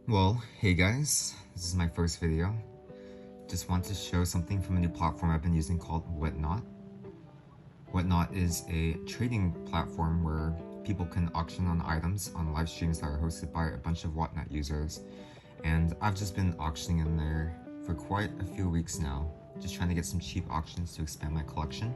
Well, hey guys, this is my first video. Just want to show something from a new platform I've been using called WhatNot. WhatNot is a trading platform where people can auction on items on live streams that are hosted by a bunch of WhatNot users. And I've just been auctioning in there for quite a few weeks now, just trying to get some cheap auctions to expand my collection.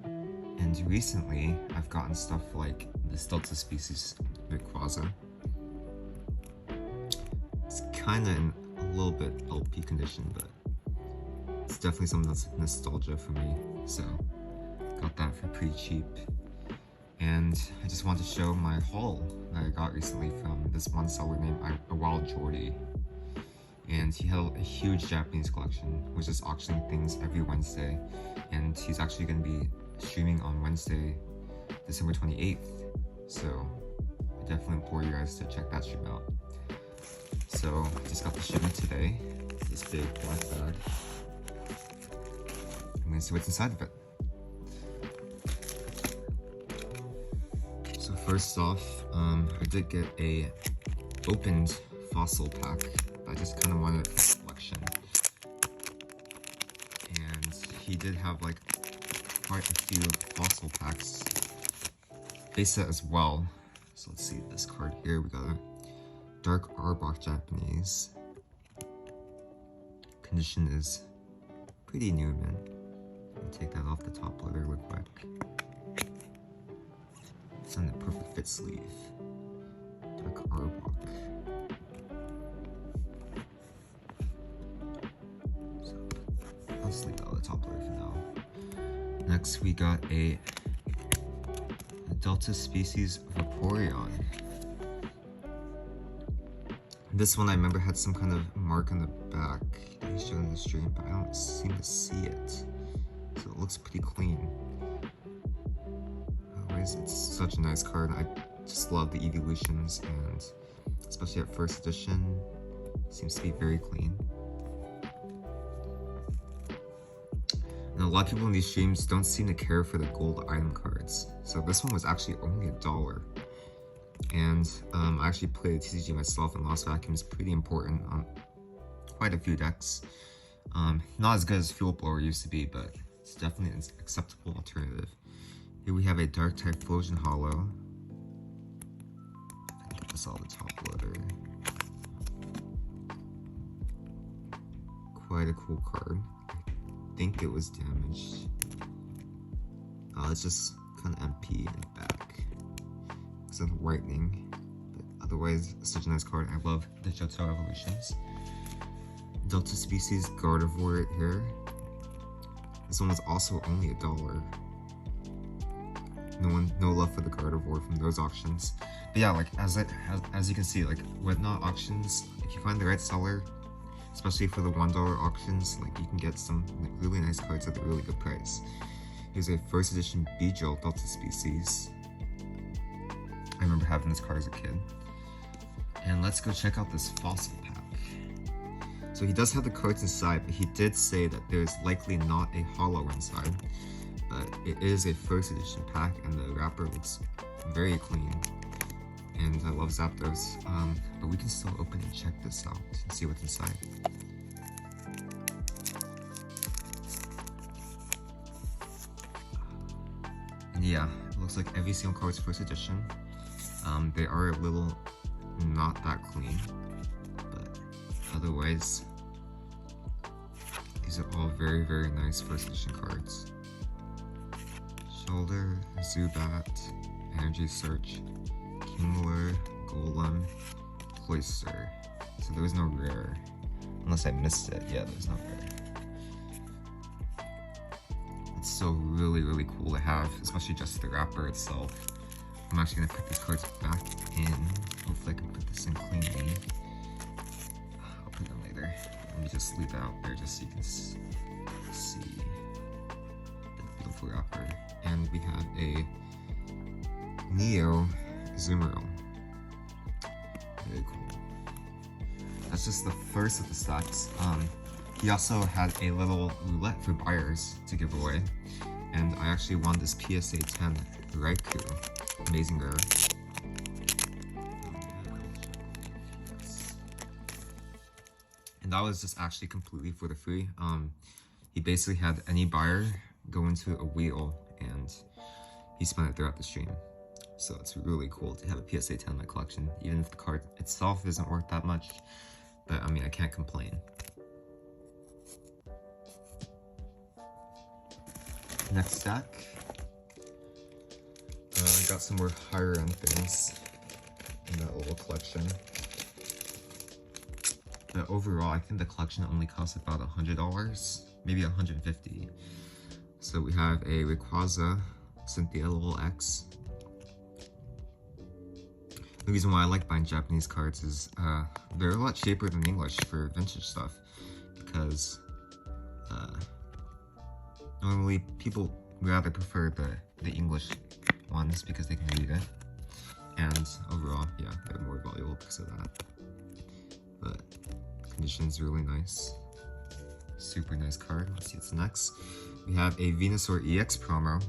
And recently, I've gotten stuff like this Delta species Rayquaza. It's kind of in a little bit LP condition, but it's definitely something that's nostalgia for me. So got that for pretty cheap. And I just want to show my haul that I got recently from this one seller named awildjordy. And he had a huge Japanese collection, was just auctioning things every Wednesday. And he's actually going to be streaming on Wednesday, December 28th. So I definitely implore you guys to check that stream out. So just got the shipment today. This big black bag. I'm gonna see what's inside of it. So first off, I did get a opened fossil pack. I just kind of wanted it for collection. And he did have like quite a few fossil packs base set as well. So let's see this card here. We got a Dark Arbok Japanese. Condition is pretty new, man. I'll take that off the top loader real quick. It's on the perfect fit sleeve. Dark Arbok. So let's leave that on the top loader for now. Next, we got a Delta species Vaporeon. This one I remember had some kind of mark on the back that he showed in the stream, but I don't seem to see it. So it looks pretty clean. Anyways, it's such a nice card. I just love the evolutions, and especially at first edition, it seems to be very clean. And a lot of people in these streams don't seem to care for the gold item cards. So this one was actually only $1. And I actually played TCG myself, and Lost Vacuum is pretty important on quite a few decks. Not as good as Fuel Blower used to be, but it's definitely an acceptable alternative. Here we have a Dark Typhlosion Hollow. I can get this all the top loader. Quite a cool card. I think it was damaged. It's just kind of MP in the back. Of whitening, but otherwise such a nice card. I love the Johto evolutions. Delta species Gardevoir right here. This one was also only $1. No love for the Gardevoir from those auctions. But yeah, like as you can see, like WhatNot auctions, if you find the right seller, especially for the $1 auctions, like you can get some like, really nice cards at a really good price. Here's a first edition Beedrill Delta species. I remember having this card as a kid. And let's go check out this fossil pack. So he does have the cards inside, but he did say that there's likely not a hollow inside. But it is a first edition pack, and the wrapper looks very clean. And I love Zapdos. But we can still open and check this out and see what's inside. And yeah, it looks like every single card is first edition. They are a little not that clean, but otherwise, these are all very, very nice first edition cards. Shoulder, Zubat, Energy Search, Kingler, Golem, Cloyster. So there was no rare, unless I missed it. Yeah, there's no rare. It's so really, really cool to have, especially just the wrapper itself. I'm actually going to put these cards back in. Hopefully I can put this in cleanly. I'll put them later. Let me just leave it out there just so you can see the beautiful wrapper. And we have a Neo Zoomerl. Very cool. That's just the first of the stacks. He also had a little roulette for buyers to give away. And I actually won this PSA 10 Raikou. Amazing rare. And that was just actually completely for the free. He basically had any buyer go into a wheel and he spent it throughout the stream. So it's really cool to have a PSA 10 in my collection, even if the card itself isn't worth that much. But I mean, I can't complain. Next stack. I got some more higher end things in that little collection. But overall, I think the collection only costs about $100, maybe $150. So we have a Rayquaza Cynthia level X. The reason why I like buying Japanese cards is they're a lot cheaper than English for vintage stuff, because normally people rather prefer the English ones because they can read it, and overall, yeah, they're more valuable because of that. But condition's really nice. Super nice card. Let's see what's next. We have a Venusaur EX promo.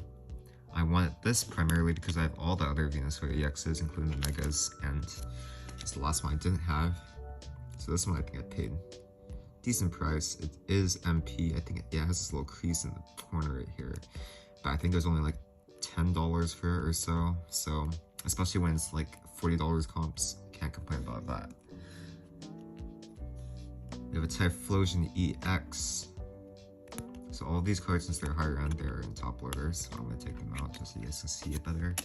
I wanted this primarily because I have all the other Venusaur EXs, including the Megas, and it's the last one I didn't have. So this one I think I paid decent price. It is MP. I think it has this little crease in the corner right here. But I think it was only like $10 for it or so. So, especially when it's like $40 comps, can't complain about that. We have a Typhlosion EX. So all these cards, since they're higher end, they're in top loaders. So I'm gonna take them out just so you guys can see it better.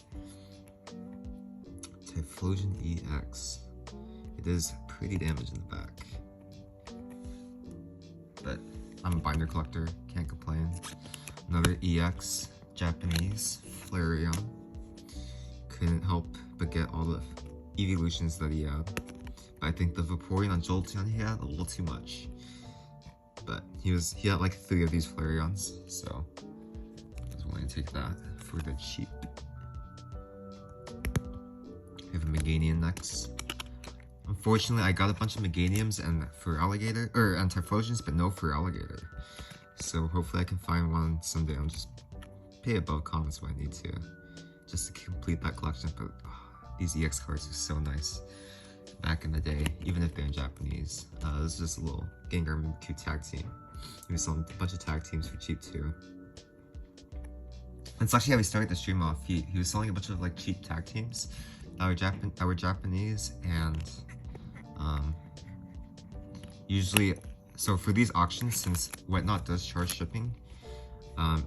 Typhlosion EX. It is pretty damaged in the back. But I'm a binder collector, can't complain. Another EX, Japanese, Flareon. Couldn't help but get all the evolutions that he had. But I think the Vaporeon on Jolteon he had a little too much. But he had like 3 of these Flareons, so I was willing to take that for the cheap. We have a Meganium next. Unfortunately, I got a bunch of Meganiums and Feraligatr, and Typhlosions, but no Feraligatr. So hopefully I can find one someday. I'll just pay above comments when I need to, just to complete that collection. But these EX cards are so nice. Back in the day, even if they're in Japanese. This is just a little Gengar Mimikyu tag team. He was selling a bunch of tag teams for cheap too. That's actually how we started the stream off. He was selling a bunch of like cheap tag teams that were Japanese, and usually, so for these auctions, since WhatNot does charge shipping,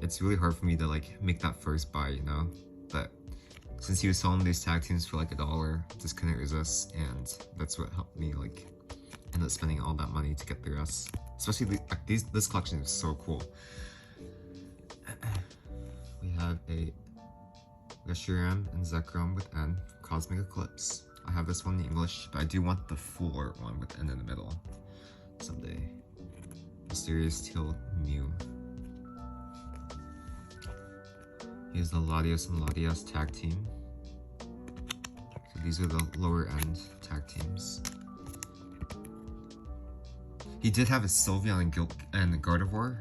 it's really hard for me to like make that first buy, you know. But since he was selling these tag teams for like $1, just couldn't resist, and that's what helped me like end up spending all that money to get the rest. Especially this collection is so cool. We have a Reshiram and Zekrom with N, Cosmic Eclipse. I have this one in English, but I do want the full art one with N in the middle someday. Mysterious Teal Mew. Here's the Latios and Latias tag team. So these are the lower end tag teams. He did have a Sylveon and Gardevoir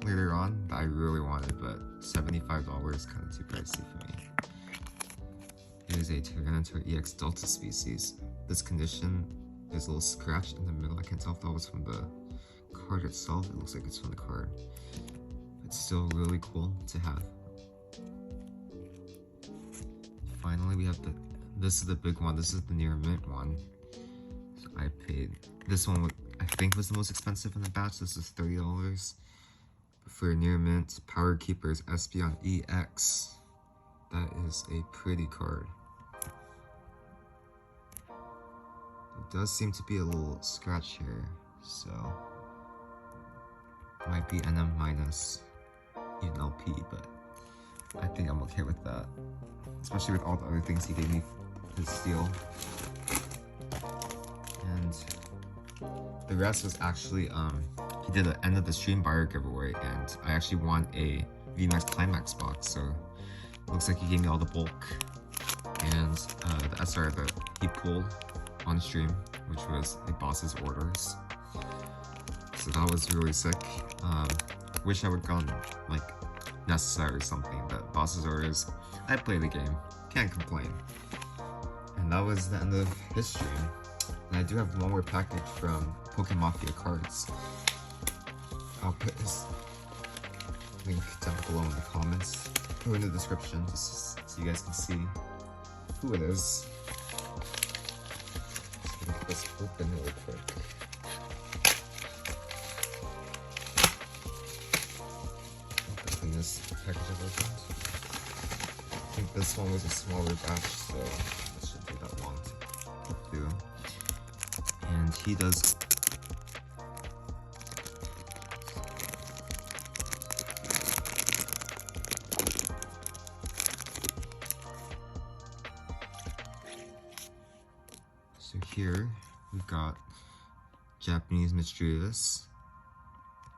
later on that I really wanted, but $75 is kind of too pricey for me. Here's a Tyranitar EX Delta species. This condition is a little scratched in the middle. I can't tell if that was from the card itself. It looks like it's from the card. It's still really cool to have. Finally, we have this is the big one. This is the near mint one. So I paid this one. I think was the most expensive in the batch. This is $30. But for near mint, Power Keepers Espeon EX. That is a pretty card. It does seem to be a little scratch here, so might be NM minus even LP, but I think I'm okay with that. Especially with all the other things he gave me to steal. And the rest was actually, he did an end of the stream buyer giveaway, and I actually won a VMAX Climax box, so it looks like he gave me all the bulk and the SR that he pulled on stream, which was a boss's orders. So that was really sick. Wish I would gone like necessary or something, but boss's orders, I play the game, can't complain. And that was the end of his stream. And I do have one more package from Pokemon Mafia cards. I'll put his link down below in the comments or in the description just so you guys can see who it is. Just gonna get this open really quick. Clean this package I've opened. I think this one was a smaller batch, so it shouldn't take that long to do. And he does. So here we've got Japanese Mischievous.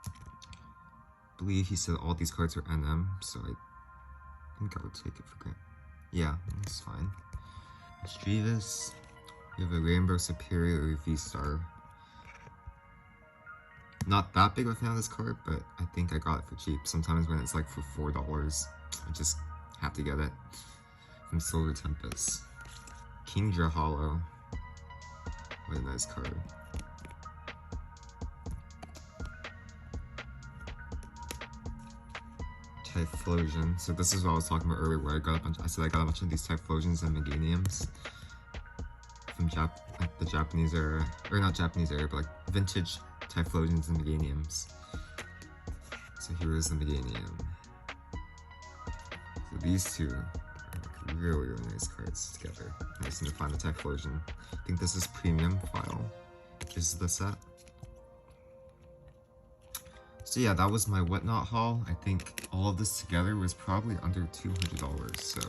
I believe he said all these cards are NM, so I think I would take it for granted. Yeah, that's fine. Mischievous. We have a Rainbow Superior V-Star. Not that big of a fan of this card, but I think I got it for cheap. Sometimes when it's like for $4, I just have to get it. From Silver Tempest. Kingdra Hollow. What a nice card. Typhlosion. So this is what I was talking about earlier, where I said I got a bunch of these Typhlosions and Meganiums from the Japanese era, or not Japanese era, but like vintage Typhlosions and Meganiums. So here is the Meganium. So these two are like really, really nice cards together. I just need to find the Typhlosion. I think this is premium file. This is the set. So yeah, that was my WhatNot haul. I think all of this together was probably under $200. So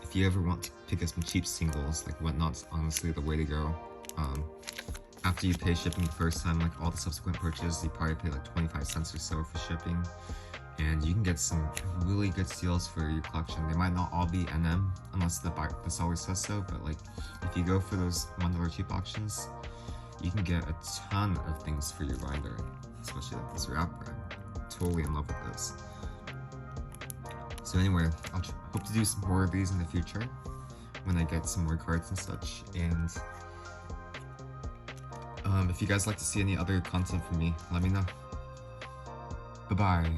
if you ever want to pick up some cheap singles, like WhatNot's honestly the way to go. After you pay shipping the first time, like all the subsequent purchases, you probably pay like 25 cents or so for shipping. And you can get some really good steals for your collection. They might not all be NM unless the seller says so, but like if you go for those $1 cheap auctions, you can get a ton of things for your binder. Especially like this wrapper. I'm totally in love with this. So anyway, I'll hope to do some more of these in the future when I get some more cards and such. And if you guys like to see any other content from me, let me know. Bye-bye.